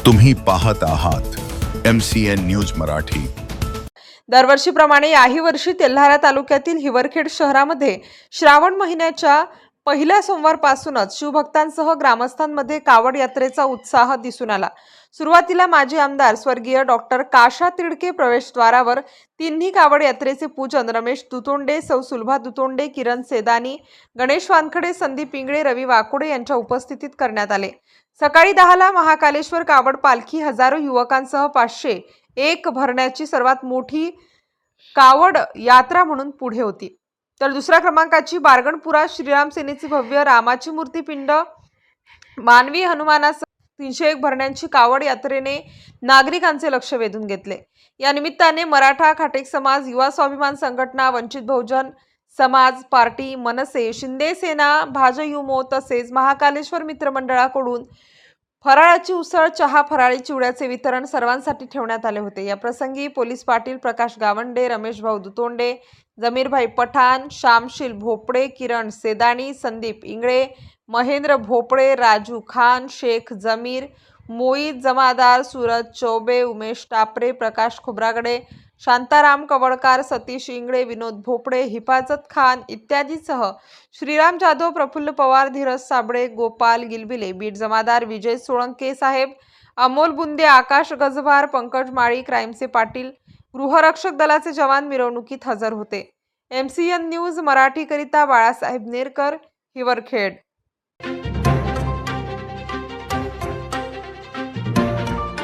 तुम्ही पाहत आहात MCN न्यूज मराठी। दरवर्षीप्रमाणे याही वर्षी तेल्हारा तालुक्यातील हिवरखेड शहरामध्ये श्रावण महिन्याच्या पहिल्या सोमवारपासूनच शिवभक्तांसह ग्रामस्थांमध्ये कावड यात्रेचा उत्साह दिसून आला। सुरुवातीला माजी आमदार स्वर्गीय डॉक्टर काशा तिडके प्रवेशद्वारावर तिन्ही कावड यात्रेचे पूजन रमेश दुतोंडे, सौ सुलभा दुतोंडे, किरण सेदानी, गणेश वानखडे, संदीप इंगळे, रवी वाकोडे यांच्या उपस्थितीत करण्यात आले। सकाळी 10ला महाकालेश्वर कावड पालखी हजारो युवकांसह 501 भरण्याची सर्वात मोठी कावड यात्रा म्हणून पुढे होती। तर दुसऱ्या क्रमांकाची बारगणपुरा श्रीराम सेनेची भव्य रामाची मूर्ती पिंड मानवी हनुमानासह 301 भरण्यांची कावड यात्रेने नागरिकांचे लक्ष वेधून घेतले। या निमित्ताने मराठा, खाटेक समाज, युवा स्वाभिमान संघटना, वंचित बहुजन समाज पार्टी, मनसे, शिंदे सेना, भाजयुमो तसेच महाकालेश्वर मित्रमंडळाकडून फराळाची उसळ, चहा, फराळी चिवड्याचे वितरण सर्वांसाठी ठेवण्यात आले होते। या प्रसंगी पोलीस पाटील प्रकाश गावंडे, रमेश भाऊ दुतोंडे, जमीरभाई पठाण, श्यामशील भोपळे, किरण सेदानी, संदीप इंगळे, महेंद्र भोपळे, राजू खान, शेख जमीर, मोईद जमादार, सूरज चौबे, उमेश टापरे, प्रकाश खोब्रागडे, शांताराम कवळकार, सतीश इंगळे, विनोद भोपळे, हिफाजत खान इत्यादीसह श्रीराम जाधव, प्रफुल्ल पवार, धीरज साबळे, गोपाल गिलबिले, बीट जमादार, विजय सोळंके साहेब, अमोल बुंदे, आकाश गजभार, पंकज माळी, क्राईमचे पाटील, गृहरक्षक दलाचे जवान मिरवणुकीत हजर होते। MCN न्यूज मराठी करिता बाळासाहेब नेरकर, हिवरखेड।